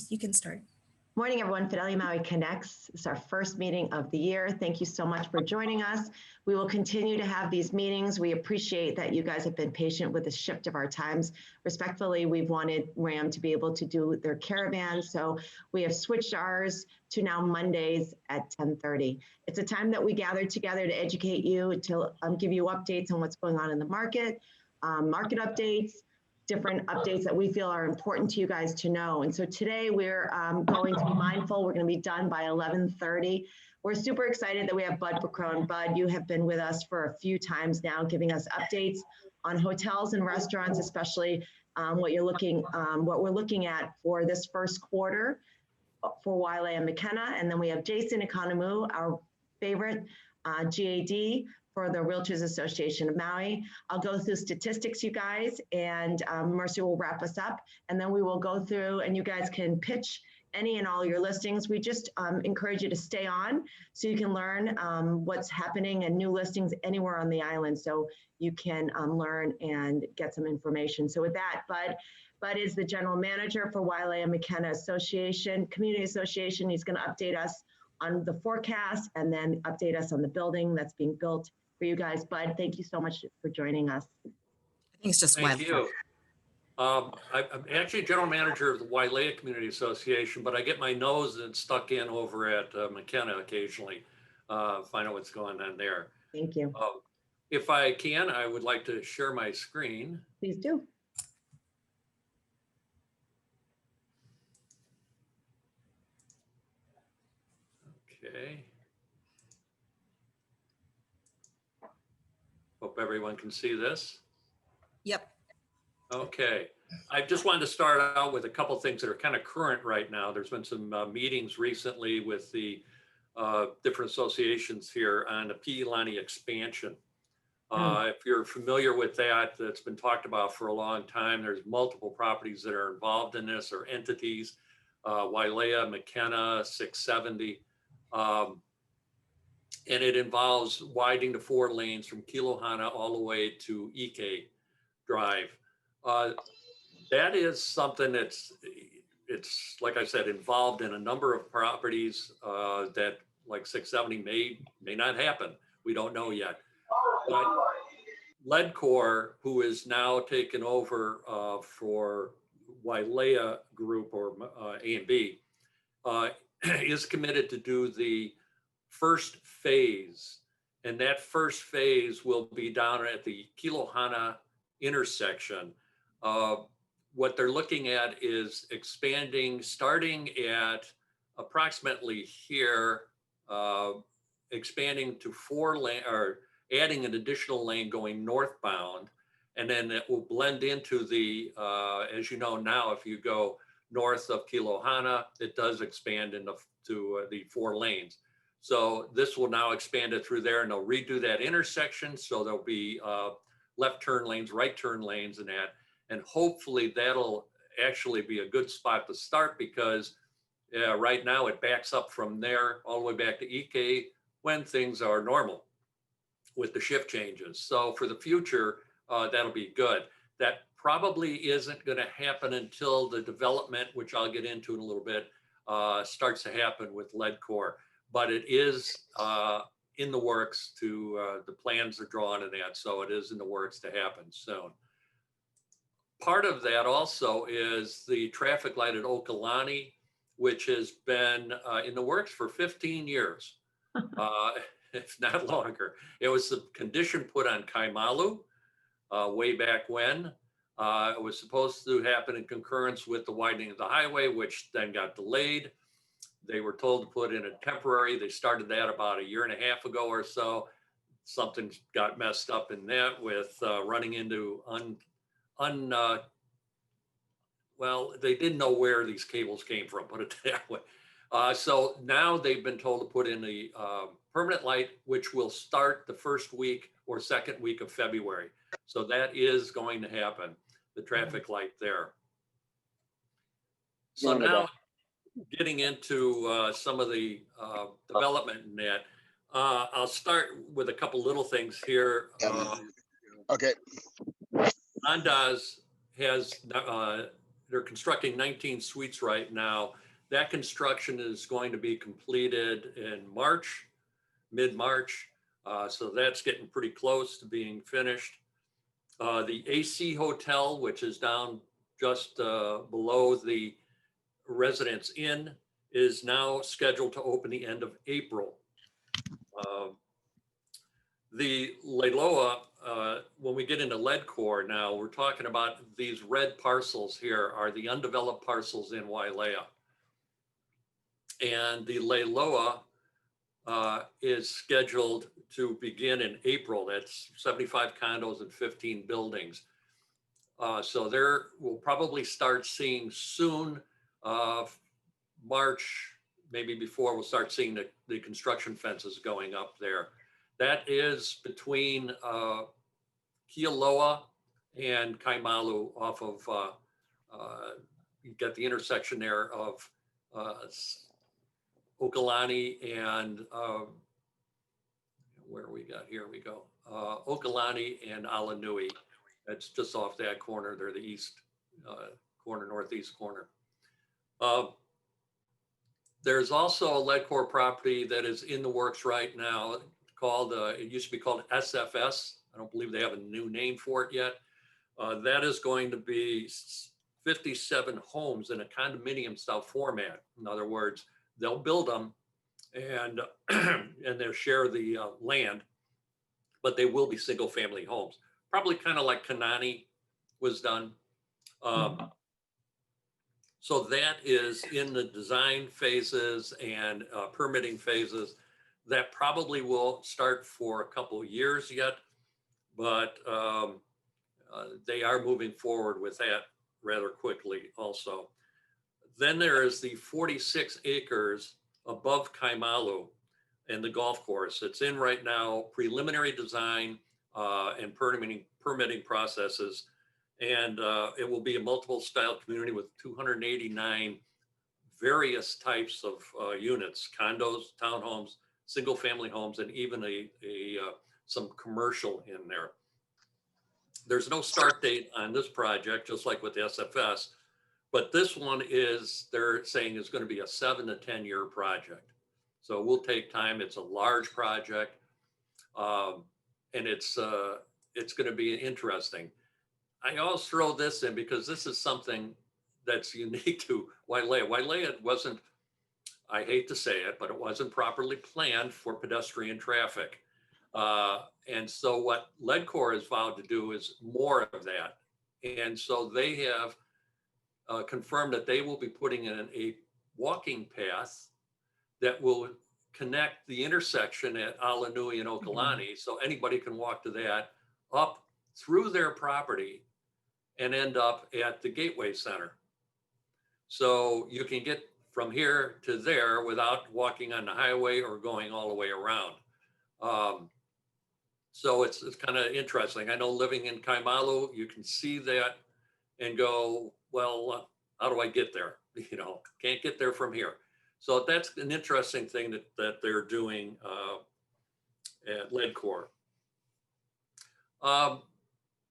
You can start. Morning, everyone. Fidelity Maui Connects. It's our first meeting of the year. Thank you so much for joining us. We will continue to have these meetings. We appreciate that you guys have been patient with the shift of our times. Respectfully, we've wanted RAM to be able to do their caravan, so we have switched ours to now Mondays at 10:30. It's a time that we gather together to educate you, to give you updates on what's going on in the market, market updates, different updates that we feel are important to you guys to know. And so today we're going to be mindful. We're going to be done by 11:30. We're super excited that we have Bud Bacrone. Bud, you have been with us for a few times now, giving us updates on hotels and restaurants, especially what we're looking at for this first quarter for Wailea McKenna. And then we have Jason Economou, our favorite GAD, for the Realtors Association of Maui. I'll go through statistics, you guys, and Mercy will wrap us up. And then we will go through and you guys can pitch any and all your listings. We just encourage you to stay on so you can learn what's happening and new listings anywhere on the island so you can learn and get some information. So with that, Bud is the general manager for Wailea McKenna Community Association. He's going to update us on the forecast and then update us on the building that's being built for you guys. Bud, thank you so much for joining us. I think it's just Thank you. I'm actually general manager of the Wailea Community Association, but I get my nose stuck in over at McKenna occasionally, find out what's going on there. Thank you. If I can, I would like to share my screen. Please do. Okay. Hope everyone can see this. Yep. Okay. I just wanted to start out with a couple things that are kind of current right now. There's been some meetings recently with the different associations here on the Piilani expansion. If you're familiar with that, that's been talked about for a long time. There's multiple properties that are involved in this, or entities, Wailea, McKenna, 670. And it involves widening the 4 lanes from Kilohana all the way to Ike Drive. That is something it's like I said, involved in a number of properties that, like 670, may not happen. We don't know yet. But Ledcor, who is now taken over for Wailea Group, or A&B, is committed to do the first phase, and that first phase will be down at the Kilohana intersection. What they're looking at is expanding, starting at approximately here, expanding to 4 lane, or adding an additional lane going northbound, and then it will blend into the, as you know now, if you go north of Kilohana, it does expand into the 4 lanes. So this will now expand it through there, and they'll redo that intersection. So there'll be left turn lanes, right turn lanes, and that. And hopefully that'll actually be a good spot to start, because right now it backs up from there all the way back to Ike when things are normal with the shift changes. So for the future, that'll be good. That probably isn't going to happen until the development, which I'll get into in a little bit, starts to happen with Ledcor. But it is in the works to, the plans are drawn in that, so it is in the works to happen soon. Part of that also is the traffic light at Okalani, which has been in the works for 15 years, if not longer. It was a condition put on Kaimalu way back when. It was supposed to happen in concurrence with the widening of the highway, which then got delayed. They were told to put in a temporary. They started that about 1.5 years ago or so. Something got messed up in that with running into well, they didn't know where these cables came from, put it that way. So now they've been told to put in a permanent light, which will start the first week or second week of February. So that is going to happen, the traffic light there. So now, getting into some of the development in that, I'll start with a couple little things here. Okay. Andaz has they're constructing 19 suites right now. That construction is going to be completed in March, mid-March. So that's getting pretty close to being finished. The AC Hotel, which is down just below the Residence Inn, is now scheduled to open the end of April. The Leiloa, when we get into Ledcor now, we're talking about these red parcels here are the undeveloped parcels in Wailea. And the Leiloa is scheduled to begin in April. That's 75 condos and 15 buildings. So there we'll probably start seeing soon, March, maybe before, we'll start seeing the construction fences going up there. That is between Kealoha and Kaimalu off of, you get the intersection there of Okalani and where we got, here we go, Okalani and Alanui. That's just off that corner there, the east corner, northeast corner. There's also a Ledcor property that is in the works right now called, it used to be called SFS. I don't believe they have a new name for it yet. That is going to be 57 homes in a condominium style format. In other words, they'll build them and, and they'll share the land, but they will be single family homes. Probably kind of like Kanani was done. So that is in the design phases and permitting phases. That probably will start for a couple of years yet, but they are moving forward with that rather quickly also. Then there is the 46 acres above Kaimalu and the golf course. It's in right now, preliminary design and permitting processes. And it will be a multiple style community with 289 various types of units, condos, townhomes, single family homes, and even some commercial in there. There's no start date on this project, just like with the SFS, but this one is, they're saying is going to be a 7 to 10 year project. So it will take time. It's a large project, and it's going to be interesting. I always throw this in because this is something that's unique to Wailea. Wailea wasn't, I hate to say it, but it wasn't properly planned for pedestrian traffic. And so what Ledcor has vowed to do is more of that. And so they have confirmed that they will be putting in a walking path that will connect the intersection at Alanui and Okalani. So anybody can walk to that up through their property and end up at the Gateway Center. So you can get from here to there without walking on the highway or going all the way around. So it's kind of interesting. I know living in Kaimalu, you can see that and go, well, how do I get there? You know, can't get there from here. So that's an interesting thing that they're doing at Ledcor.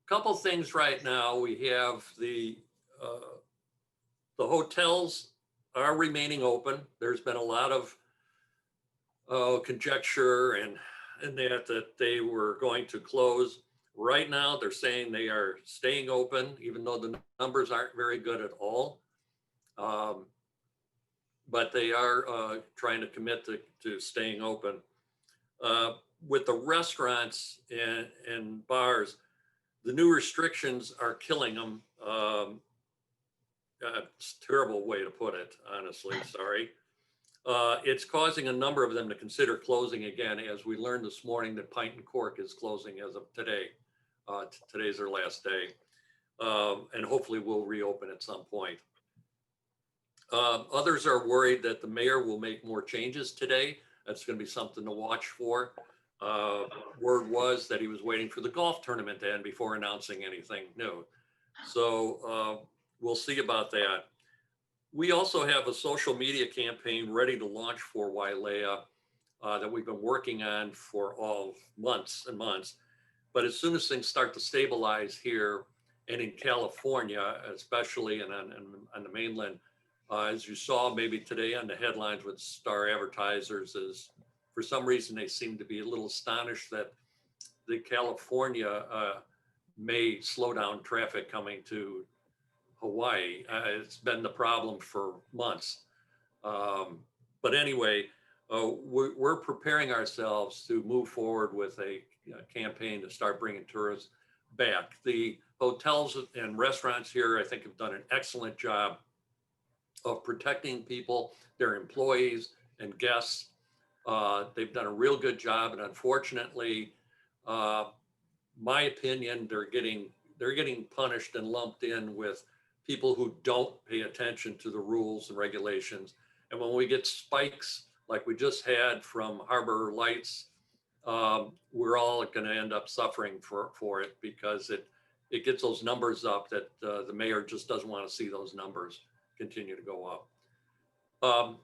Couple things right now. We have the hotels are remaining open. There's been a lot of conjecture and that they were going to close. Right now, they're saying they are staying open, even though the numbers aren't very good at all. But they are trying to commit to staying open. With the restaurants and bars, the new restrictions are killing them. It's a terrible way to put it, honestly, sorry. It's causing a number of them to consider closing again, as we learned this morning that Pint and Cork is closing as of today. Today's their last day. And hopefully we'll reopen at some point. Others are worried that the mayor will make more changes today. That's going to be something to watch for. Word was that he was waiting for the golf tournament to end before announcing anything new. So we'll see about that. We also have a social media campaign ready to launch for Wailea that we've been working on for all months and months. But as soon as things start to stabilize here And in California, especially and on the mainland, as you saw maybe today on the headlines with Star Advertisers, is for some reason they seem to be a little astonished that the California may slow down traffic coming to Hawaii. It's been the problem for months. But anyway, we're preparing ourselves to move forward with a campaign to start bringing tourists back. The hotels and restaurants here, I think, have done an excellent job of protecting people, their employees and guests. They've done a real good job, and unfortunately, my opinion, they're getting punished and lumped in with people who don't pay attention to the rules and regulations. And when we get spikes like we just had from Harbor Lights, we're all going to end up suffering for it, because it gets those numbers up that the mayor just doesn't want to see those numbers continue to go up.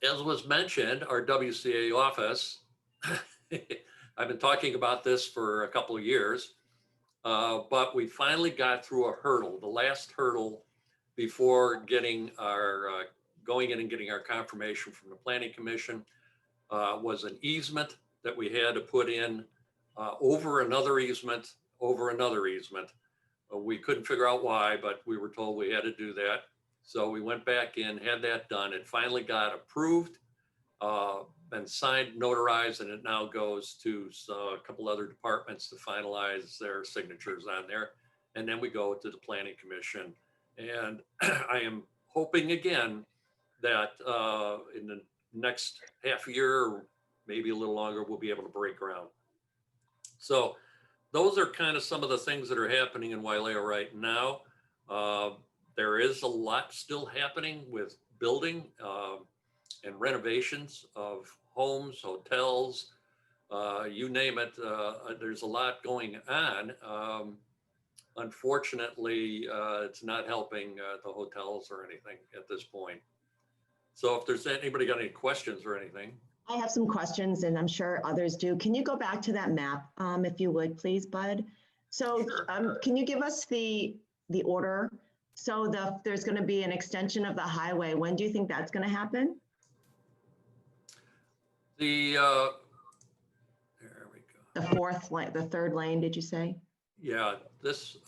As was mentioned, our WCA office, I've been talking about this for a couple of years, but we finally got through a hurdle, the last hurdle before getting our going in and getting our confirmation from the Planning Commission. Was an easement that we had to put in over another easement, We couldn't figure out why, but we were told we had to do that. So we went back in, had that done. It finally got approved, been signed, notarized, and it now goes to a couple other departments to finalize their signatures on there. And then we go to the Planning Commission. And I am hoping again that in the next half year, or maybe a little longer, we'll be able to break ground. So those are kind of some of the things that are happening in Wailea right now. There is a lot still happening with building and renovations of homes, hotels, you name it. There's a lot going on. Unfortunately, it's not helping the hotels or anything at this point. So if there's anybody got any questions or anything. I have some questions, and I'm sure others do. Can you go back to that map, if you would, please, Bud? So Sure. can you give us the order? So there's going to be an extension of the highway. When do you think that's going to happen? There we go. The fourth lane, the third lane, did you say? Yeah,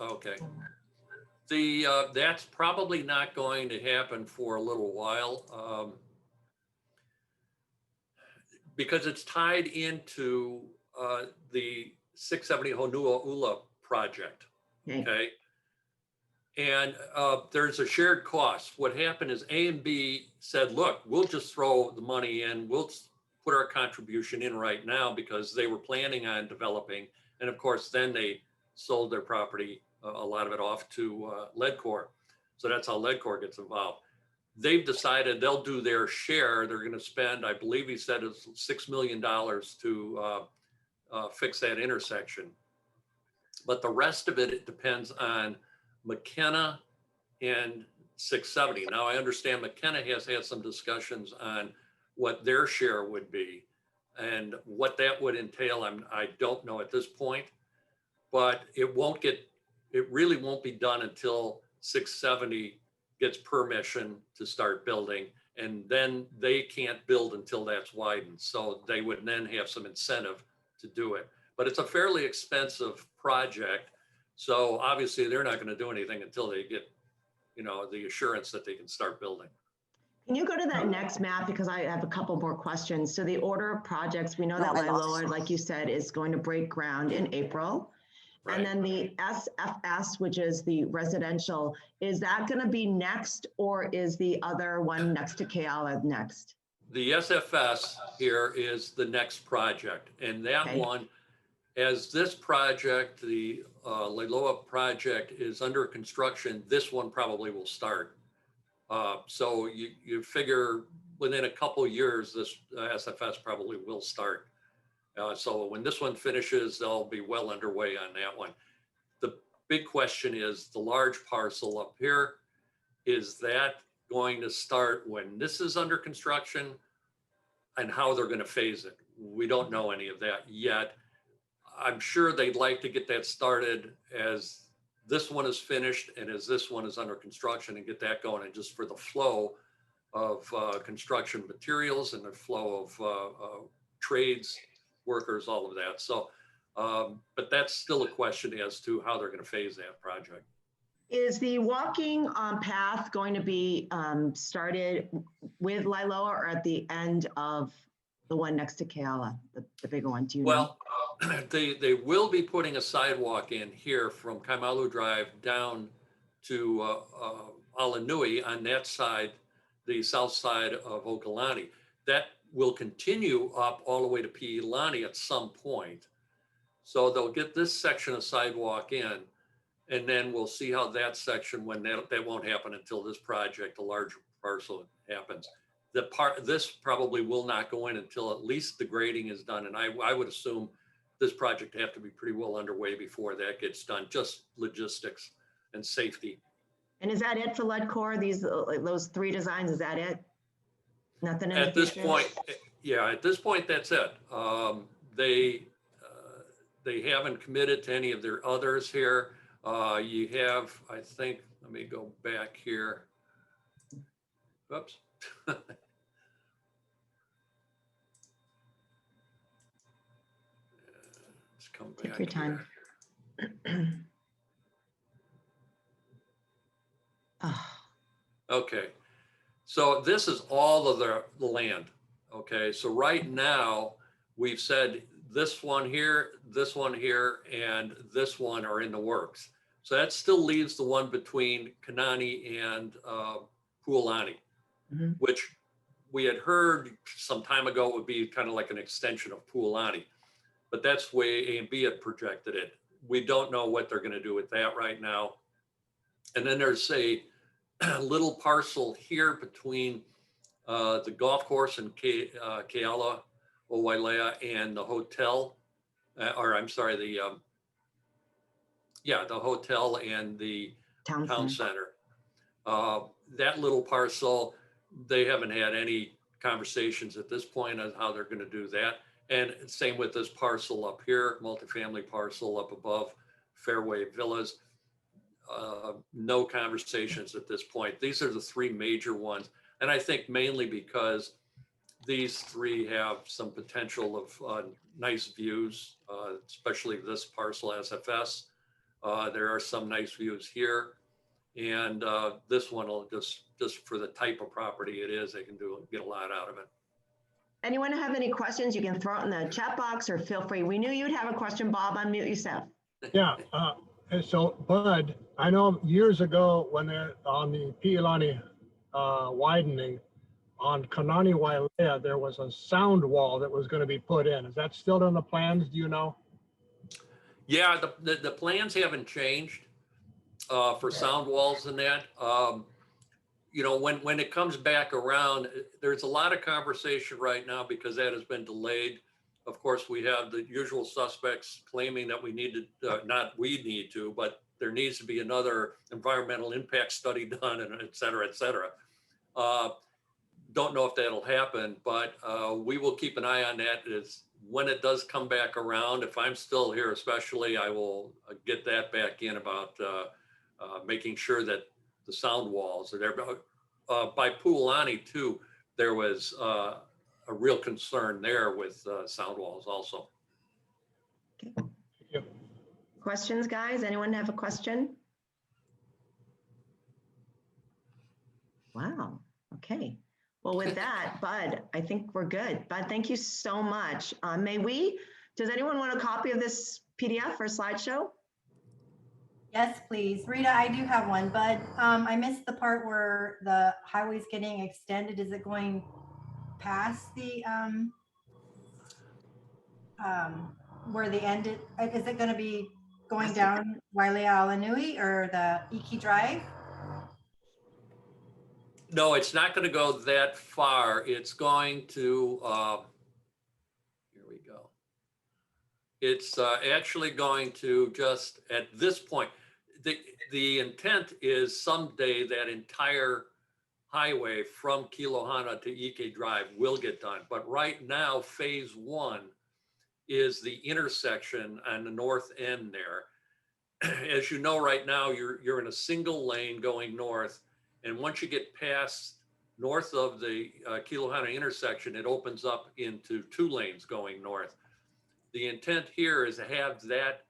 okay. That's probably not going to happen for a little while, because it's tied into the 670 Honuaula project. Okay. And there's a shared cost. What happened is A and B said, look, we'll just throw the money in. We'll put our contribution in right now, because they were planning on developing. And of course, then they sold their property, a lot of it off to Leadcore. So that's how Leadcore gets involved. They've decided they'll do their share. They're going to spend, I believe he said, it's $6 million to fix that intersection. But the rest of it depends on McKenna and 670. Now, I understand McKenna has had some discussions on what their share would be, and what that would entail, I don't know at this point, but it really won't be done until 670 gets permission to start building, and then they can't build until that's widened. So they would then have some incentive to do it. But it's a fairly expensive project. So obviously they're not going to do anything until they get, the assurance that they can start building. Can you go to that next map? Because I have a couple more questions. So the order of projects, we know that Wailoa, like you said, is going to break ground in April. Right. And then the SFS, which is the residential, is that going to be next, or is the other one next to Keala next? The SFS here is the next project. And that one, as this project, the Wailoa project is under construction, this one probably will start. So you figure within a couple years, this SFS probably will start. So when this one finishes, they'll be well underway on that one. The big question is the large parcel up here, is that going to start when this is under construction, and how they're going to phase it? We don't know any of that yet. I'm sure they'd like to get that started as this one is finished and as this one is under construction, and get that going, and just for the flow of construction materials and the flow of trades, workers, all of that. So, but that's still a question as to how they're going to phase that project. Is the walking path going to be started with Liloa or at the end of the one next to Keala, the bigger one? Do you know? Well, they will be putting a sidewalk in here from Kaimalu Drive down to Alanui on that side, the south side of Okalani. That will continue up all the way to Piilani at some point. So they'll get this section of sidewalk in, and then we'll see how that section, when that won't happen until this project, a larger parcel, happens. This probably will not go in until at least the grading is done. And I would assume this project have to be pretty well underway before that gets done, just logistics and safety. And is that it for lead core? Those 3 designs, is that it? Nothing in At the this future? point, yeah, at this point, that's it. They haven't committed to any of their others here. You have, I think, let me go back here. Oops. Let's come back. Take your time. Oh, Okay, so this is all of the land. Okay, so right now we've said this one here, and this one are in the works. So that still leaves the one between Kanani and Pualani, Mhm. which we had heard some time ago would be kind of like an extension of Pualani, but that's the way A and B had projected it. We don't know what they're going to do with that right now. And then there's a little parcel here between the golf course in Keala, Owailea, and the hotel, or I'm sorry, the hotel and the town center. That little parcel, they haven't had any conversations at this point on how they're going to do that. And same with this parcel up here, multifamily parcel up above Fairway Villas. No conversations at this point. These are the 3 major ones. And I think mainly because these 3 have some potential of nice views, especially this parcel SFS. There are some nice views here. And this one will just for the type of property it is, they can get a lot out of it. Anyone have any questions? You can throw it in the chat box or feel free. We knew you'd have a question, Bob. Unmute yourself. Yeah, and so Bud, I know years ago when they're on the Piilani widening on Kanani Wailea, there was a sound wall that was going to be put in. Is that still in the plans? Do you know? Yeah, the plans haven't changed for sound walls and that. You know, when it comes back around, there's a lot of conversation right now because that has been delayed. Of course, we have the usual suspects claiming that we need to, not we need to, but there needs to be another environmental impact study done, and et cetera, et cetera. Don't know if that'll happen, but we will keep an eye on that. When it does come back around, if I'm still here especially, I will get that back in about making sure that the sound walls are there. By Pualani too, there was a real concern there with sound walls also. Okay. Yep. Questions, guys? Anyone have a question? Wow. Okay. Well, with that, Bud, I think we're good. Bud, thank you so much. Does anyone want a copy of this PDF or slideshow? Yes, please. Rita, I do have one, but I missed the part where the highway's getting extended. Is it going past the, where the end, is it going to be going down Wailea Alanui or the Iki Drive? No, it's not going to go that far. It's going to, here we go. It's actually going to just, at this point, the intent is someday that entire highway from Kilohana to Ike Drive will get done. But right now, phase 1 is the intersection on the north end there. as you know, right now, you're in a single lane going north. And once you get past north of the Kilohana intersection, it opens up into 2 lanes going north. The intent here is to have that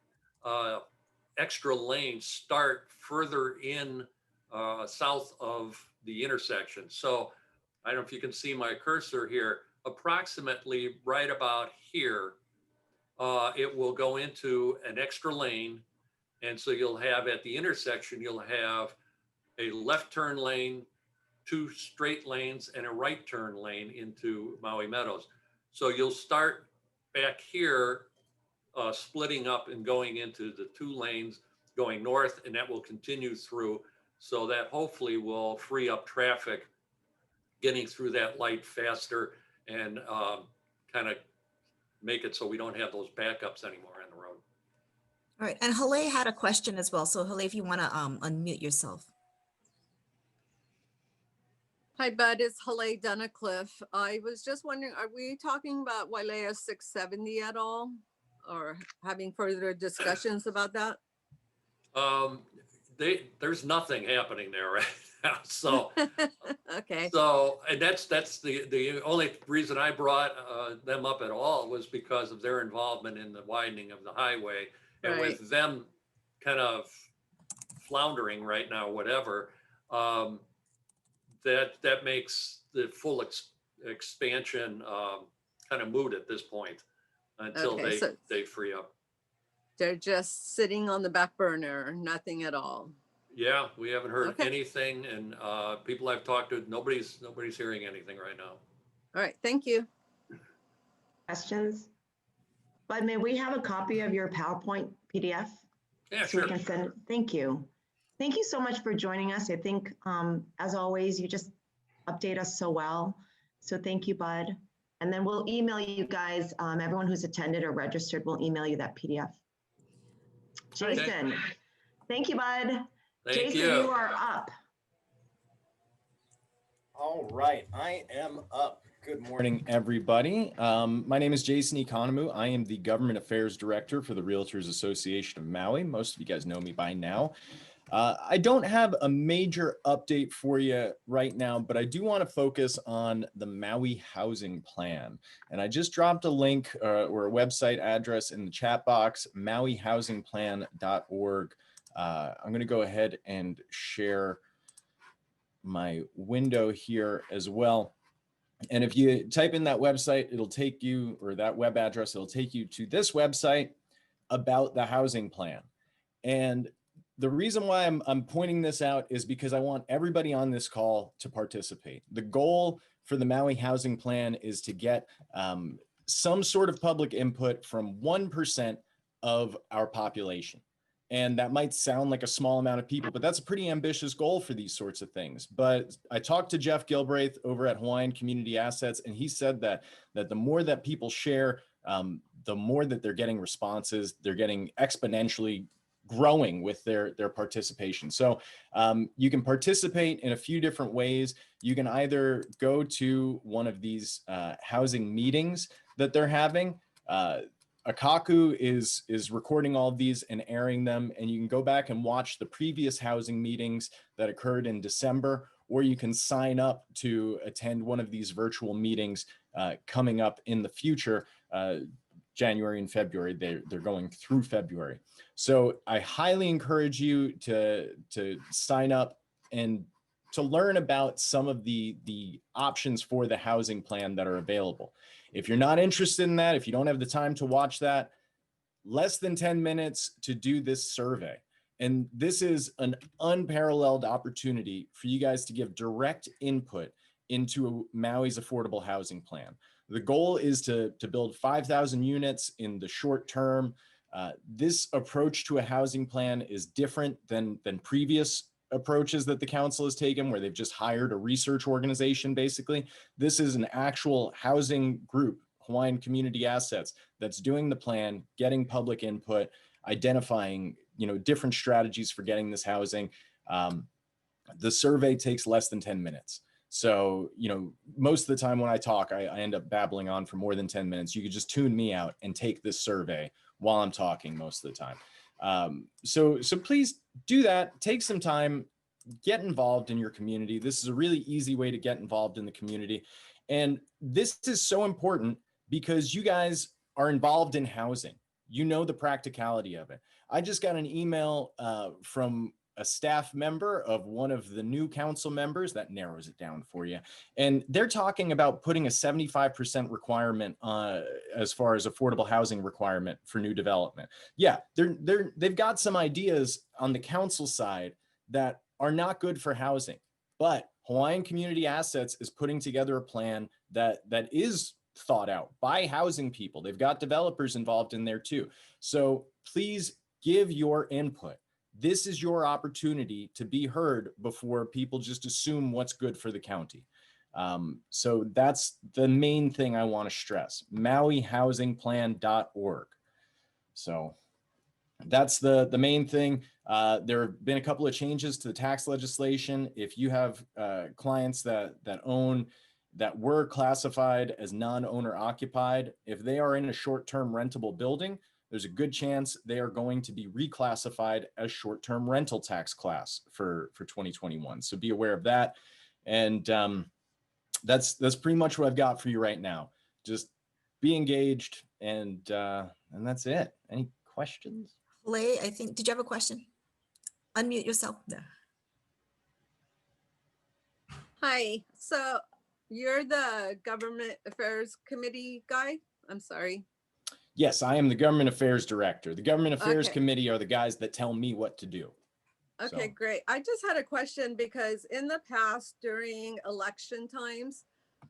extra lane start further in south of the intersection. So I don't know if you can see my cursor here, approximately right about here, it will go into an extra lane. And so you'll have at the intersection, you'll have a left turn lane, 2 straight lanes, and a right turn lane into Maui Meadows. So you'll start back here, splitting up and going into the 2 lanes going north, and that will continue through. So that hopefully will free up traffic getting through that light faster and kind of make it so we don't have those backups anymore on the road. All right. And Hale had a question as well. So Hale, if you want to unmute yourself. Hi, Bud. It's Hale Dunnicliff. I was just wondering, are we talking about Wailea 670 at all? Or having further discussions about that? There's nothing happening there right now. So, Okay. so, and that's the only reason I brought them up at all was because of their involvement in the widening of the highway. And Right. with them kind of floundering right now, whatever, that makes the full expansion kind of moot at this point until Okay, so they free up. they're just sitting on the back burner, nothing at all. Yeah, we haven't heard Okay. anything, and people I've talked to, nobody's hearing anything right now. All right, thank you. Questions? Bud, may we have a copy of your PowerPoint PDF? Yeah, So sure. we can send, thank you. Thank you so much for joining us. I think, as always, you just update us so well. So thank you, Bud. And then we'll email you guys, everyone who's attended or registered, we'll email you that PDF. Okay. Jason, thank you, Bud. Thank Jason, you. you are up. All right, I am up. Good morning, everybody. My name is Jason Economou. I am the Government Affairs Director for the Realtors Association of Maui. Most of you guys know me by now. I don't have a major update for you right now, but I do want to focus on the Maui Housing Plan. And I just dropped a link or a website address in the chat box, mauihousingplan.org. I'm going to go ahead and share my window here as well. And if you type in that website, it'll take you, or that web address, it'll take you to this website about the housing plan. And the reason why I'm pointing this out is because I want everybody on this call to participate. The goal for the Maui Housing Plan is to get some sort of public input from 1% of our population. And that might sound like a small amount of people, but that's a pretty ambitious goal for these sorts of things. But I talked to Jeff Gilbraith over at Hawaiian Community Assets, and he said that the more that people share, the more that they're getting responses, they're getting exponentially growing with their participation. So you can participate in a few different ways. You can either go to one of these housing meetings that they're having. Akaku is recording all of these and airing them, and you can go back and watch the previous housing meetings that occurred in December, or you can sign up to attend one of these virtual meetings coming up in the future. January and February, they're going through February. So I highly encourage you to sign up and to learn about some of the options for the housing plan that are available. If you're not interested in that, if you don't have the time to watch that, less than 10 minutes to do this survey. And this is an unparalleled opportunity for you guys to give direct input into Maui's affordable housing plan. The goal is to build 5,000 units in the short term. This approach to a housing plan is different than previous approaches that the council has taken, where they've just hired a research organization, basically. This is an actual housing group, Hawaiian Community Assets, that's doing the plan, getting public input, identifying, different strategies for getting this housing. The survey takes less than 10 minutes. So, most of the time when I talk, I end up babbling on for more than 10 minutes. You could just tune me out and take this survey while I'm talking most of the time. So please do that. Take some time, get involved in your community. This is a really easy way to get involved in the community. And this is so important because you guys are involved in housing. You know the practicality of it. I just got an email from a staff member of one of the new council members. That narrows it down for you. And they're talking about putting a 75% requirement as far as affordable housing requirement for new development. Yeah, they've got some ideas on the council side that are not good for housing, but Hawaiian Community Assets is putting together a plan that is thought out by housing people. They've got developers involved in there too. So please give your input. This is your opportunity to be heard before people just assume what's good for the county. So that's the main thing I want to stress, MauiHousingPlan.org. So that's the main thing. There have been a couple of changes to the tax legislation. If you have clients that were classified as non-owner occupied, if they are in a short-term rentable building, there's a good chance they are going to be reclassified as short-term rental tax class for 2021. So be aware of that. And that's pretty much what I've got for you right now. Just be engaged, and that's it. Any questions? Haley, I think, did you have a question? Unmute yourself. No. Hi, so you're the Government Affairs Committee guy? I'm sorry. Yes, I am the Government Affairs Director. The Government Affairs Okay. Committee are the guys that tell me what to do. Okay, So. great. I just had a question because in the past, during election times,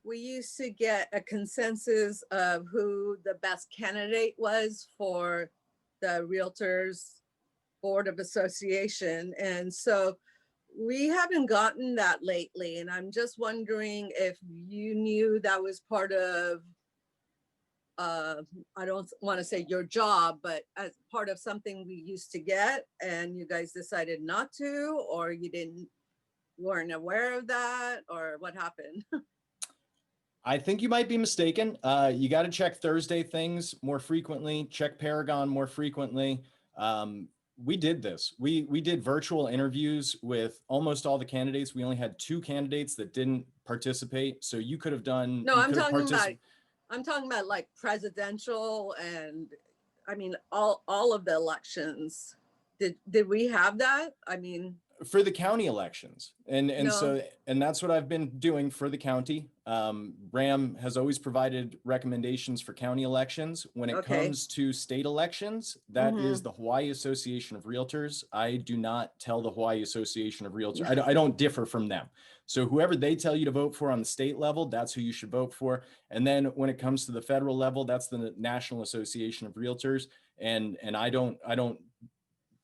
we used to get a consensus of who the best candidate was for the Realtors Board of Association. And so we haven't gotten that lately. And I'm just wondering if you knew that was part of, I don't want to say your job, but as part of something we used to get and you guys decided not to, or you weren't aware of that, or what happened? I think you might be mistaken. You got to check Thursday things more frequently, check Paragon more frequently. We did this. We did virtual interviews with almost all the candidates. We only had 2 candidates that didn't participate. So you could have done. No, I'm talking about like presidential and I mean, all of the elections. Did we have that? I mean, for the county elections. And No. so that's what I've been doing for the county. RAM has always provided recommendations for county elections. When it Okay. comes to state elections, that is the Hawaii Association of Realtors. I do not tell the Hawaii Association of Realtors. I don't differ from them. So whoever they tell you to vote for on the state level, that's who you should vote for. And then when it comes to the federal level, that's the National Association of Realtors. And I don't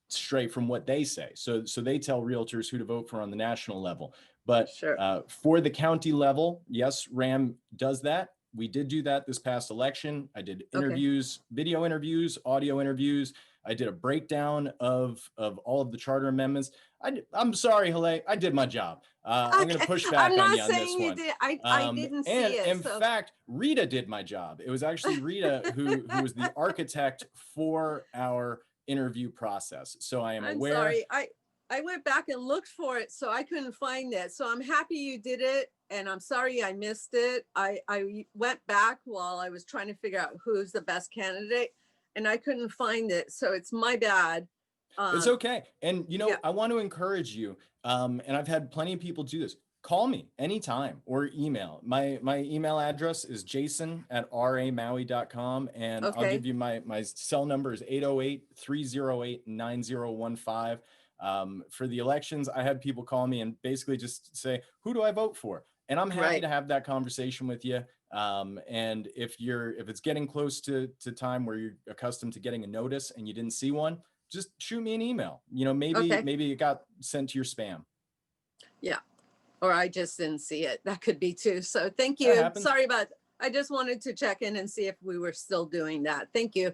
stray from what they say. So they tell realtors who to vote for on the national level. But Sure. For the county level, yes, RAM does that. We did do that this past election. I did interviews, video interviews, audio interviews. I did a breakdown of all of the charter amendments. I'm sorry, Haley, I did my job. I'm going to push back on you on this one. Did. I didn't see it. In fact, Rita did my job. It was actually Rita who was the architect for our interview process. So I'm aware. Sorry. I went back and looked for it, so I couldn't find it. So I'm happy you did it, and I'm sorry I missed it. I went back while I was trying to figure out who's the best candidate, and I couldn't find it. So it's my bad. It's okay. And yeah. I want to encourage you. And I've had plenty of people do this. Call me anytime or email. My email address is jason@ramaui.com. And Okay. I'll give you my cell number is 808-308-9015. For the elections, I had people call me and basically just say, who do I vote for? And I'm happy to have that conversation with you. And if it's getting close to time where you're accustomed to getting a notice and you didn't see one, just shoot me an email. Maybe it got sent to your spam. Yeah. Or I just didn't see it. That could be too. So thank you. Sorry I just wanted to check in and see if we were still doing that. Thank you.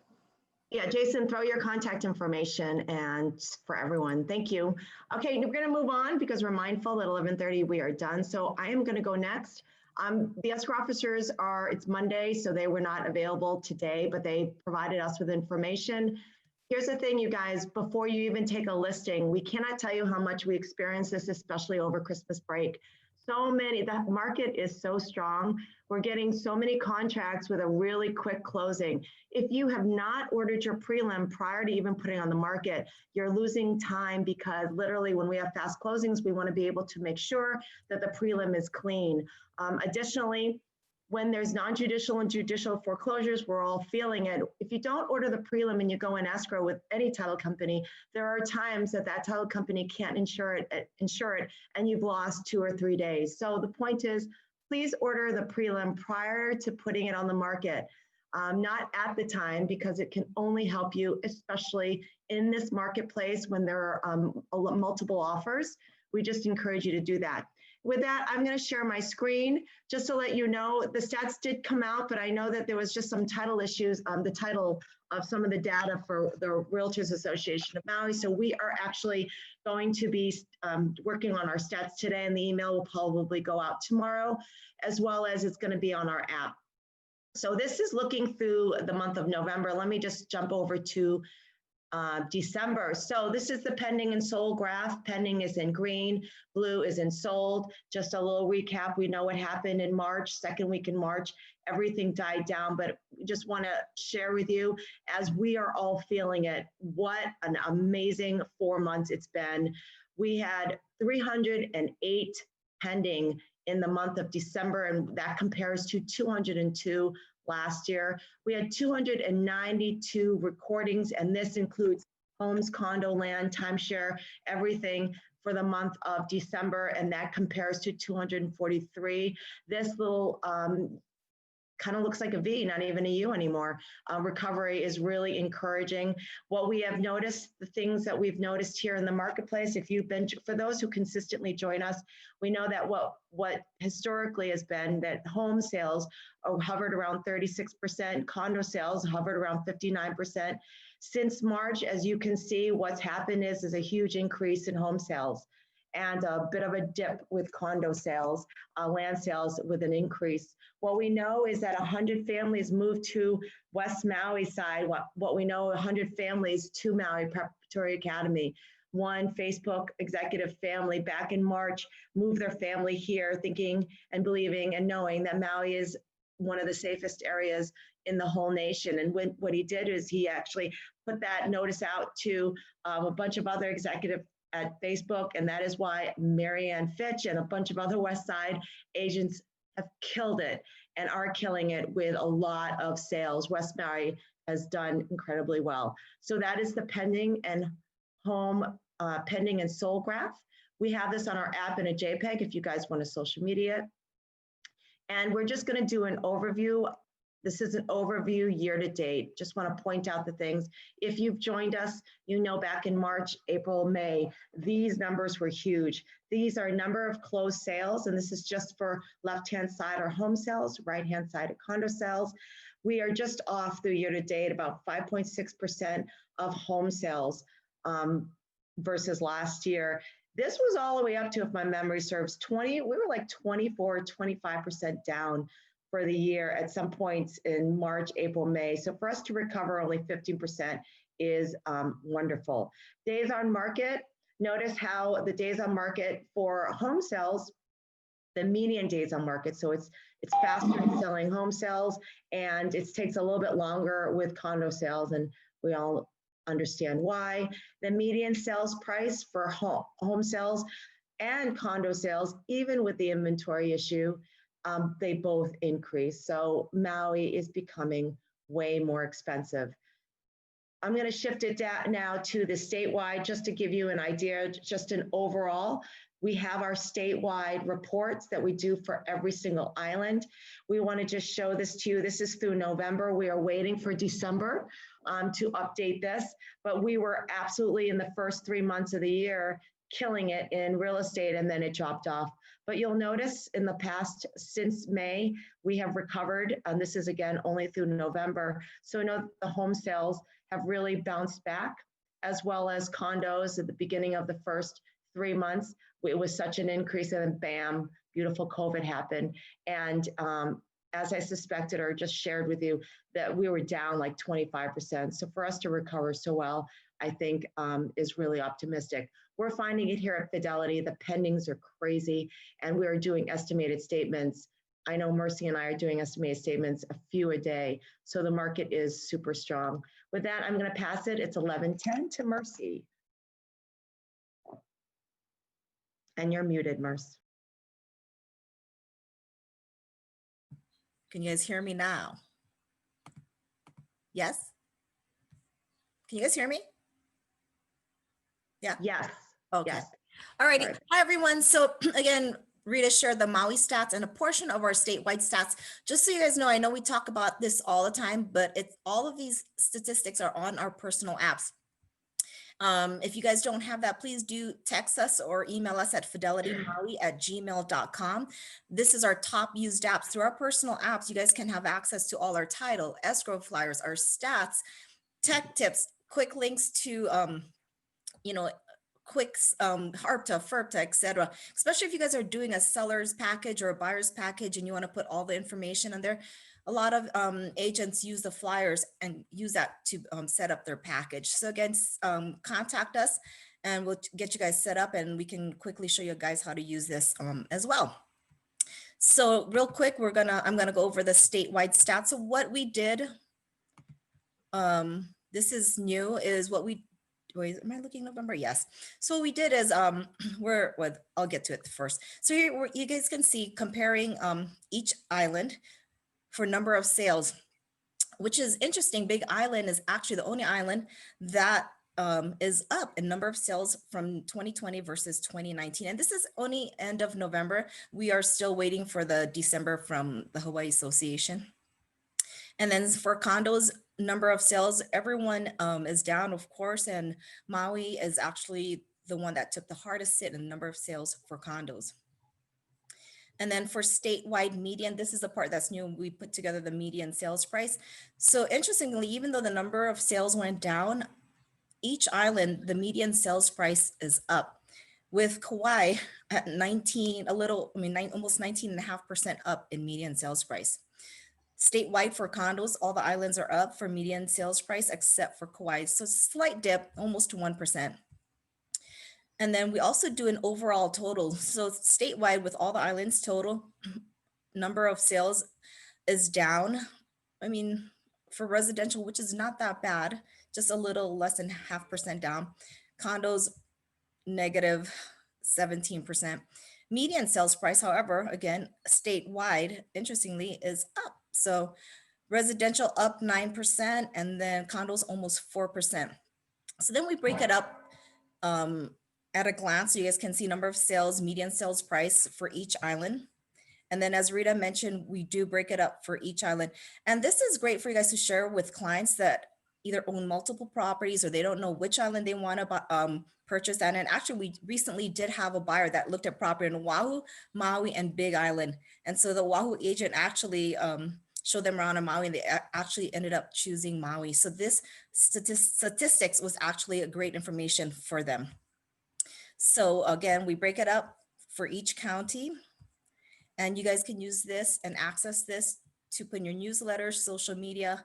Yeah, Jason, throw your contact information and for everyone. Thank you. Okay, we're going to move on because we're mindful that 11:30 we are done. So I am going to go next. The escrow officers it's Monday, so they were not available today, but they provided us with information. Here's the thing, you guys, before you even take a listing, we cannot tell you how much we experience this, especially over Christmas break. So many, the market is so strong. We're getting so many contracts with a really quick closing. If you have not ordered your prelim prior to even putting on the market, you're losing time, because literally when we have fast closings, we want to be able to make sure that the prelim is clean. Additionally, when there's non-judicial and judicial foreclosures, we're all feeling it. If you don't order the prelim and you go in escrow with any title company, there are times that that title company can't insure it, and you've lost 2 or 3 days. So the point is, please order the prelim prior to putting it on the market, not at the time, because it can only help you, especially in this marketplace when there are multiple offers. We just encourage you to do that. With that, I'm going to share my screen just to let you know the stats did come out, but I know that there was just some title issues on the title of some of the data for the Realtors Association of Maui. So we are actually going to be working on our stats today, and the email will probably go out tomorrow, as well as it's going to be on our app. So this is looking through the month of November. Let me just jump over to December. So this is the pending and sold graph. Pending is in green, blue is in sold. Just a little recap. We know what happened in March, second week in March, everything died down, but just want to share with you, as we are all feeling it, what an amazing 4 months it's been. We had 308 pending in the month of December, and that compares to 202 last year. We had 292 recordings, and this includes homes, condo, land, timeshare, everything for the month of December, and that compares to 243. This little kind of looks like a V, not even a U anymore. Recovery is really encouraging. What we have noticed, the things that we've noticed here in the marketplace, if you've been, for those who consistently join us, we know that what historically has been that home sales are hovered around 36%, condo sales hovered around 59%. Since March, as you can see, what's happened is a huge increase in home sales and a bit of a dip with condo sales, land sales with an increase. What we know is that 100 families moved to West Maui side. What we know, 100 families to Maui Preparatory Academy. One Facebook executive family back in March moved their family here, thinking and believing and knowing that Maui is one of the safest areas in the whole nation. And what he did is he actually put that notice out to a bunch of other executive at Facebook, and that is why Marianne Fitch and a bunch of other West Side agents have killed it and are killing it with a lot of sales. West Maui has done incredibly well. So that is the pending and home, pending and sold graph. We have this on our app in a JPEG if you guys want to social media. And we're just going to do an overview. This is an overview year to date. Just want to point out the things. If you've joined us, you know back in March, April, May, these numbers were huge. These are number of closed sales, and this is just for left-hand side are home sales, right-hand side are condo sales. We are just off through year to date about 5.6% of home sales versus last year. This was all the way up to, if my memory serves, we were like 24, 25% down for the year at some points in March, April, May. So for us to recover only 15% is wonderful. Days on market, notice how the days on market for home sales, the median days on market, so it's faster in selling home sales, and it takes a little bit longer with condo sales, and we all understand why. The median sales price for home sales and condo sales, even with the inventory issue, they both increase. So Maui is becoming way more expensive. I'm going to shift it down now to the statewide, just to give you an idea, just an overall. We have our statewide reports that we do for every single island. We want to just show this to you. This is through November. We are waiting for December to update this, but we were absolutely in the first 3 months of the year killing it in real estate, and then it dropped off. But you'll notice in the past, since May, we have recovered, and this is again only through November. So the home sales have really bounced back, as well as condos at the beginning of the first 3 months. It was such an increase, and then bam, beautiful COVID happened. And as I suspected or just shared with you, that we were down like 25%. So for us to recover so well, I think is really optimistic. We're finding it here at Fidelity. The pendings are crazy, and we are doing estimated statements. I know Mercy and I are doing estimated statements a few a day. So the market is super strong. With that, I'm going to pass it. It's 11:10 to Mercy. And you're muted, Merce. Can you guys hear me now? Yes? Can you guys hear me? Yeah. Yes. Okay. Yes. All righty. All right. Hi, everyone. So again, Rita shared the Maui stats and a portion of our statewide stats. Just so you guys know, I know we talk about this all the time, but it's all of these statistics are on our personal apps. If you guys don't have that, please do text us or email us at fidelitymaui@gmail.com. This is our top used apps. Through our personal apps, you guys can have access to all our title, escrow flyers, our stats, tech tips, quick links to, you know, quick HARPTA, FERPTA, etc. Especially if you guys are doing a seller's package or a buyer's package and you want to put all the information on there. A lot of agents use the flyers and use that to set up their package. So again, contact us and we'll get you guys set up and we can quickly show you guys how to use this as well. So real quick, I'm gonna go over the statewide stats. So what we did, this is new, is what we, wait, am I looking November? Yes. So what we did is I'll get to it first. So here you guys can see comparing each island for number of sales, which is interesting. Big Island is actually the only island that is up in number of sales from 2020 versus 2019. And this is only end of November. We are still waiting for the December from the Hawaii Association. And then for condos, number of sales, everyone is down, of course, and Maui is actually the one that took the hardest hit in number of sales for condos. And then for statewide median, this is the part that's new. We put together the median sales price. So interestingly, even though the number of sales went down, each island, the median sales price is up. With Kauai at almost 19.5% up in median sales price. Statewide for condos, all the islands are up for median sales price except for Kauai. So slight dip, almost 1%. And then we also do an overall total. So statewide with all the islands total, number of sales is down. I mean, for residential, which is not that bad, just a little less than 0.5% down. Condos, negative 17%. Median sales price, however, again, statewide, interestingly, is up. So residential up 9% and then condos almost 4%. So then we break it up at a glance, so you guys can see number of sales, median sales price for each island. And then as Rita mentioned, we do break it up for each island. And this is great for you guys to share with clients that either own multiple properties or they don't know which island they want to purchase that. And actually, we recently did have a buyer that looked at property in Oahu, Maui, and Big Island. And so the Oahu agent actually showed them around in Maui and they actually ended up choosing Maui. So this statistics was actually a great information for them. So again, we break it up for each county and you guys can use this and access this to put in your newsletters, social media,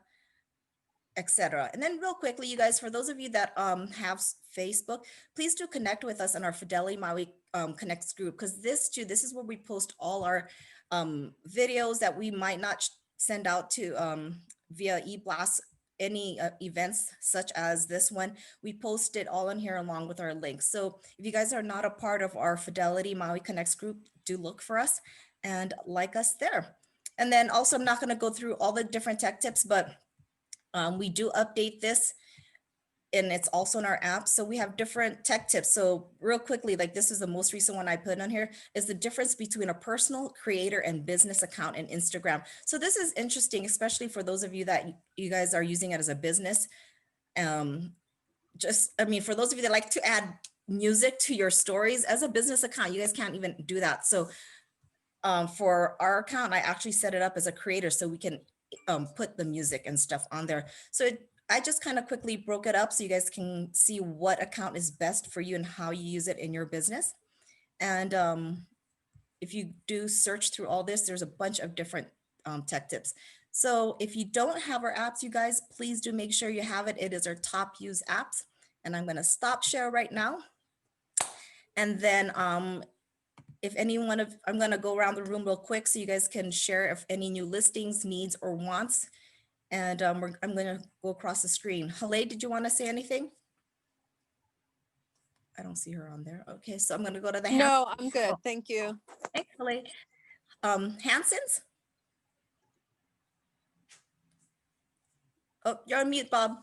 etc. And then real quickly, you guys, for those of you that have Facebook, please do connect with us in our Fidelity Maui Connects group, because this is where we post all our videos that we might not send out to via e-blast. Any events such as this one, we post it all in here along with our links. So if you guys are not a part of our Fidelity Maui Connects group, do look for us and like us there. And then also, I'm not going to go through all the different tech tips, but we do update this and it's also in our app. So we have different tech tips. So real quickly, like this is the most recent one I put on here, is the difference between a personal, creator, and business account in Instagram. So this is interesting, especially for those of you that you guys are using it as a business. For those of you that like to add music to your stories as a business account, you guys can't even do that. So for our account, I actually set it up as a creator so we can put the music and stuff on there. So I just kind of quickly broke it up so you guys can see what account is best for you and how you use it in your business. And if you do search through all this, there's a bunch of different tech tips. So if you don't have our apps, you guys, please do make sure you have it. It is our top used apps. And I'm going to stop share right now. And then if anyone of, I'm going to go around the room real quick so you guys can share if any new listings, needs, or wants. And I'm going to go across the screen. Haley, did you want to say anything? I don't see her on there. Okay, so I'm going to go to the No, I'm good. Thank you. Hey, Haley. Hanson's? Oh, you're on mute, Bob.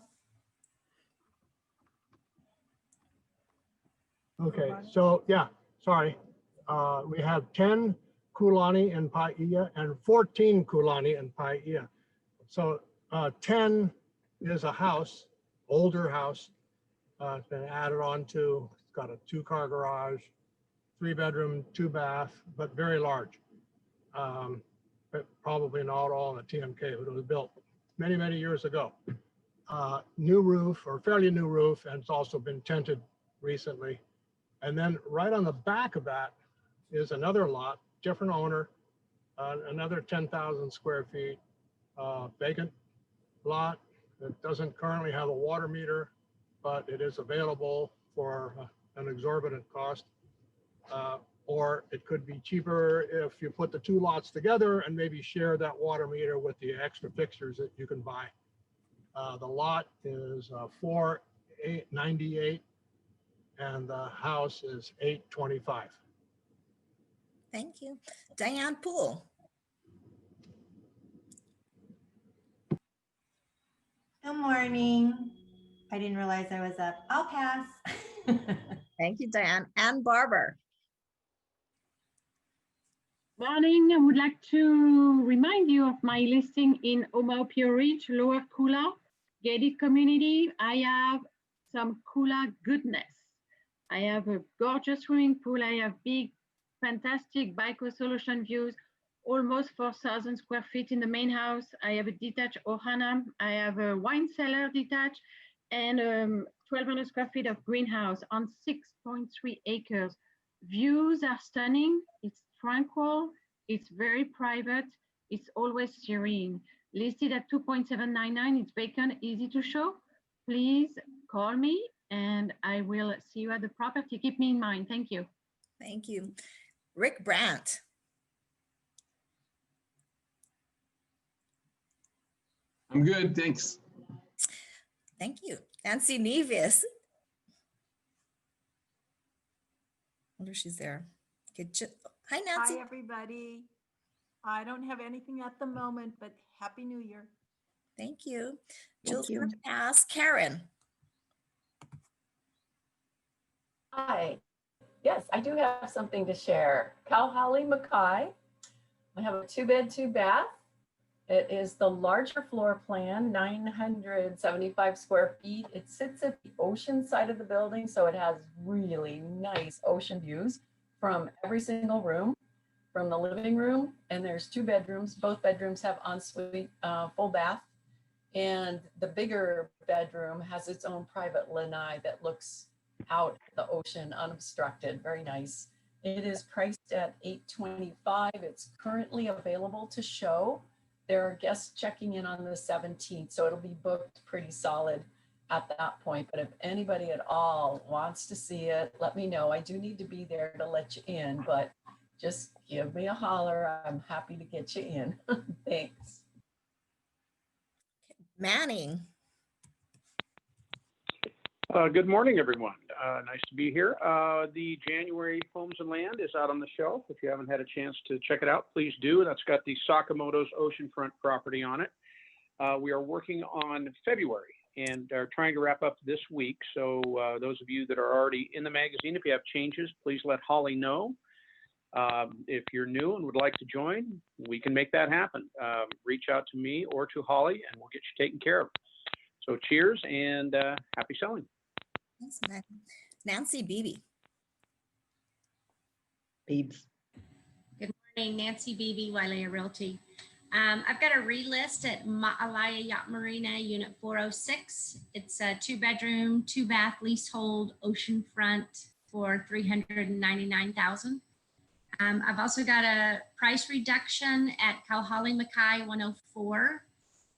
Okay, so yeah, sorry. We have 10 Kulani and Paia and 14 Kulani and Paia. So 10 is a house, older house. It's been added on to, it's got a 2-car garage, 3-bedroom, 2-bath, but very large. But probably not all in the TMK, but it was built many, many years ago. New roof, or fairly new roof, and it's also been tinted recently. And then right on the back of that is another lot, different owner, another 10,000 square feet, vacant lot that doesn't currently have a water meter, but it is available for an exorbitant cost. Or it could be cheaper if you put the 2 lots together and maybe share that water meter with the extra fixtures that you can buy. The lot is 4,898 and the house is 825. Thank you. Diane Poole. Good morning. I didn't realize I was up. I'll pass. Thank you, Diane. Ann Barber. Morning. I would like to remind you of my listing in Omaupeau Ridge, Lower Kula, gated community. I have some Kula goodness. I have a gorgeous swimming pool. I have big, fantastic bicoastal ocean views, almost 4,000 square feet in the main house. I have a detached ohana. I have a wine cellar detached and 1,200 square feet of greenhouse on 6.3 acres. Views are stunning. It's tranquil. It's very private. It's always serene. Listed at 2.799. It's vacant, easy to show. Please call me and I will see you at the property. Keep me in mind. Thank you. Thank you. Rick Brandt. I'm good, thanks. Thank you. Nancy Nevis. I wonder if she's there. Hi, Nancy. Hi, everybody. I don't have anything at the moment, but Happy New Year. Thank you. Thank Jill's you. going to pass. Karen. Hi. Yes, I do have something to share. Cal Holly Mackay. I have a 2-bed, 2-bath. It is the larger floor plan, 975 square feet. It sits at the ocean side of the building, so it has really nice ocean views from every single room, from the living room, and there's 2 bedrooms. Both bedrooms have ensuite full bath, and the bigger bedroom has its own private lanai that looks out at the ocean unobstructed. Very nice. It is priced at $825. It's currently available to show. There are guests checking in on the 17th, so it'll be booked pretty solid at that point. But if anybody at all wants to see it, let me know. I do need to be there to let you in, but just give me a holler. I'm happy to get you in. Thanks. Manning. Good morning, everyone. Nice to be here. The January Homes and Land is out on the shelf. If you haven't had a chance to check it out, please do. That's got the Sakamoto's oceanfront property on it. We are working on February and are trying to wrap up this week. So those of you that are already in the magazine, if you have changes, please let Holly know. If you're new and would like to join, we can make that happen. Reach out to me or to Holly and we'll get you taken care of. So cheers and happy selling. Thanks, Manning. Nancy Beebe. Beebs. Good morning, Nancy Beebe, Wailea Realty. I've got a relist at Ma'alaya Yacht Marina, Unit 406. It's a 2-bedroom, 2-bath leasehold oceanfront for $399,000. I've also got a price reduction at Kauhali Makai 104.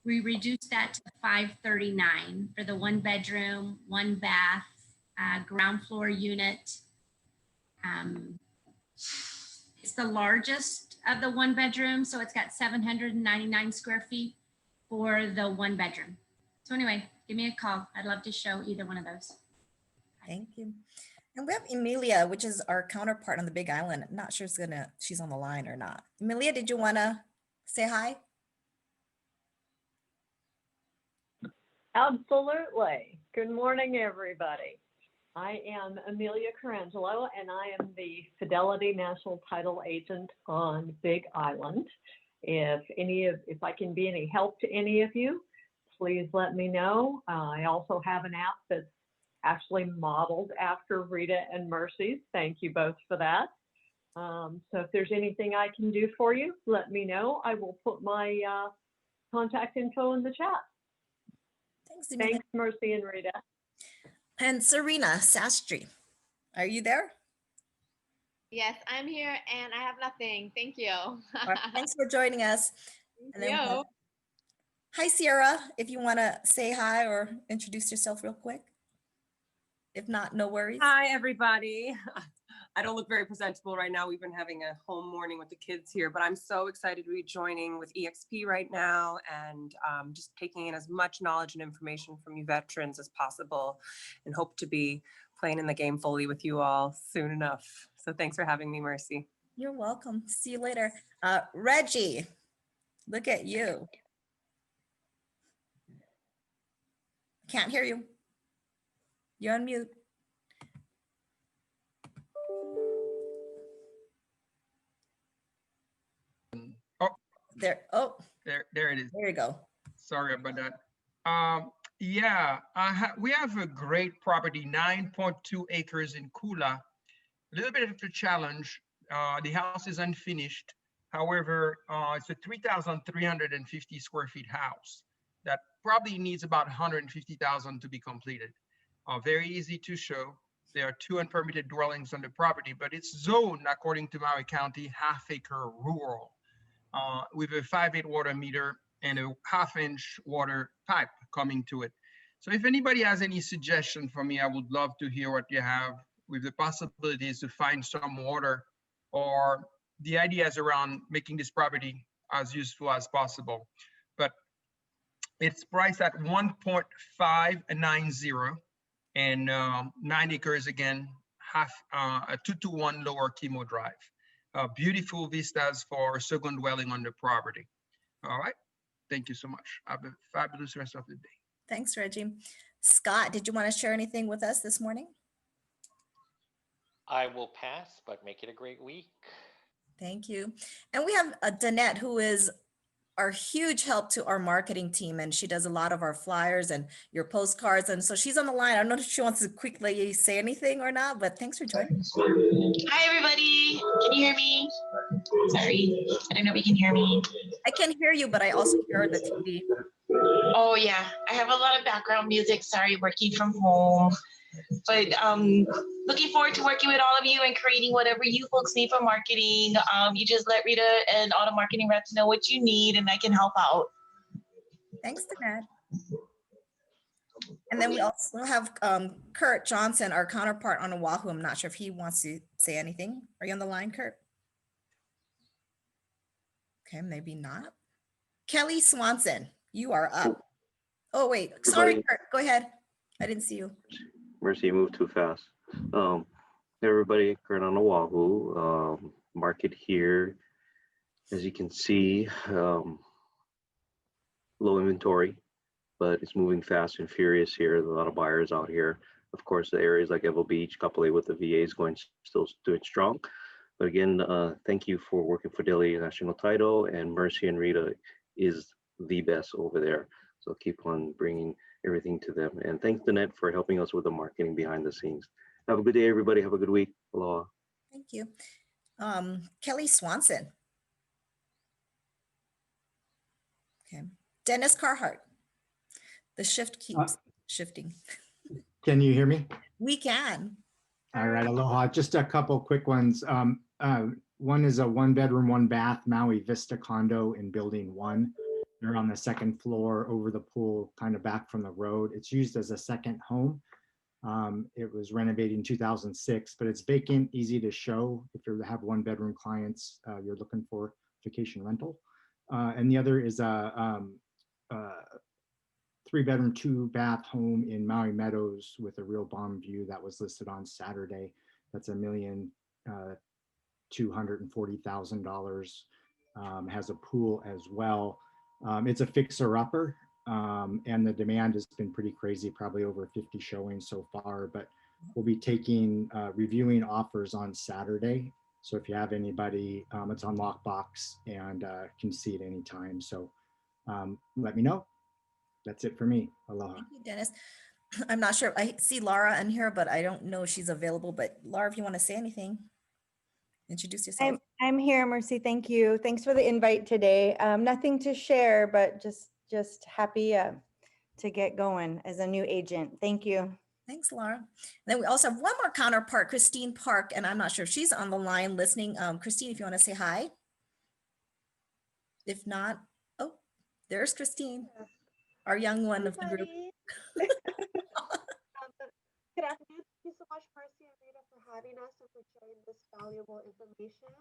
We reduced that to $539 for the 1 bedroom, 1 bath, ground floor unit. It's the largest of the 1 bedroom, so it's got 799 square feet for the 1 bedroom. So anyway, give me a call. I'd love to show either one of those. Thank you. And we have Emilia, which is our counterpart on the Big Island. I'm not sure she's on the line or not. Emilia, did you want to say hi? Absolutely. Good morning, everybody. I am Amelia Carangelo, and I am the Fidelity National Title Agent on Big Island. If I can be any help to any of you, please let me know. I also have an app that's actually modeled after Rita and Mercy's. Thank you both for that. So if there's anything I can do for you, let me know. I will put my contact info in the chat. Thanks, Emilia. Thanks, Mercy and Rita. And Serena Sastry, are you there? Yes, I'm here and I have nothing. Thank you. Thanks for joining us. And then hi, Sierra, if you want to say hi or introduce yourself real quick. If not, no worries. Hi, everybody. I don't look very presentable right now. We've been having a home morning with the kids here, but I'm so excited to be joining with EXP right now and just taking in as much knowledge and information from you veterans as possible, and hope to be playing in the game fully with you all soon enough. So thanks for having me, Mercy. You're welcome. See you later. Reggie, look at you. Can't hear you. You're on mute. There. Oh, there it is. There you go. Sorry about that. Yeah, we have a great property, 9.2 acres in Kula. A little bit of a challenge. The house is unfinished. However, it's a 3,350 square feet house that probably needs about 150,000 to be completed. Very easy to show. There are 2 unpermitted dwellings on the property, but it's zoned according to Maui County, half-acre rural, with a 5/8 water meter and a 1/2-inch water pipe coming to it. So if anybody has any suggestion for me, I would love to hear what you have, with the possibilities to find some water, or the ideas around making this property as useful as possible. But it's priced at 1.590 and 9 acres again, a 2-to-1 lower chemo drive. Beautiful vistas for a second dwelling on the property. All right, thank you so much. Have a fabulous rest of the day. Thanks, Reggie. Scott, did you want to share anything with us this morning? I will pass, but make it a great week. Thank you. And we have Danette, who is our huge help to our marketing team, and she does a lot of our flyers and your postcards. And so she's on the line. I don't know if she wants to quickly say anything or not, but thanks for joining. Hi, everybody. Can you hear me? Sorry, I don't know if you can hear me. I can hear you, but I also hear the TV. Oh, yeah. I have a lot of background music. Sorry, working from home. But looking forward to working with all of you and creating whatever you folks need for marketing. You just let Rita and all the marketing reps know what you need, and I can help out. Thanks, Danette. And then we also have Kurt Johnson, our counterpart on Oahu. I'm not sure if he wants to say anything. Are you on the line, Kurt? Okay, maybe not. Kelly Swanson, you are up. Oh, wait. Sorry, Kurt. Go ahead. I didn't see you. Mercy, you moved too fast. Everybody, Kurt on Oahu, market here, as you can see, low inventory, but it's moving fast and furious here. There's a lot of buyers out here. Of course, the areas like Evo Beach, Kapolei with the VAs still doing strong. But again, thank you for working for Fidelity National Title, and Mercy and Rita is the best over there. So keep on bringing everything to them. And thanks, Danette, for helping us with the marketing behind the scenes. Have a good day, everybody. Have a good week. Aloha. Thank you. Kelly Swanson. Okay. Dennis Carhart. The shift keeps shifting. Can you hear me? We can. All right, aloha. Just a couple quick ones. One is a 1-bedroom, 1-bath Maui Vista condo in building 1. They're on the 2nd floor over the pool, kind of back from the road. It's used as a second home. It was renovated in 2006, but it's vacant, easy to show if you have 1-bedroom clients you're looking for vacation rental. And the other is a 3-bedroom, 2-bath home in Maui Meadows with a real bomb view that was listed on Saturday. That's $1,240,000. Has a pool as well. It's a fixer-upper, and the demand has been pretty crazy, probably over 50 showings so far, but we'll be reviewing offers on Saturday. So if you have anybody, it's on Lockbox and can see it anytime. So let me know. That's it for me. Aloha. Thank you, Dennis. I'm not sure. I see Laura in here, but I don't know if she's available. But Laura, if you want to say anything, introduce yourself. I'm here, Mercy. Thank you. Thanks for the invite today. Nothing to share, but just happy to get going as a new agent. Thank you. Thanks, Laura. And then we also have one more counterpart, Christine Park, and I'm not sure if she's on the line listening. Christine, if you want to say hi. If not, oh, there's Christine, our young one of the group. Good afternoon. Thank you so much, Mercy and Rita, for having us and for sharing this valuable information.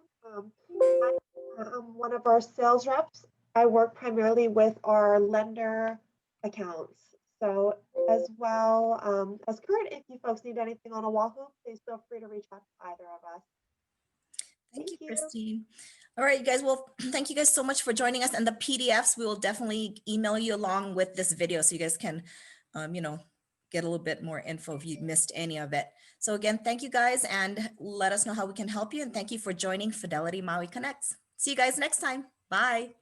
I'm one of our sales reps. I work primarily with our lender accounts. So as well as Kurt, if you folks need anything on Oahu, please feel free to reach out to either of us. Thank you, Christine. All right, you guys. Well, thank you guys so much for joining us. And the PDFs, we will definitely email you along with this video so you guys can, get a little bit more info if you missed any of it. So again, thank you guys and let us know how we can help you. And thank you for joining Fidelity Maui Connects. See you guys next time. Bye.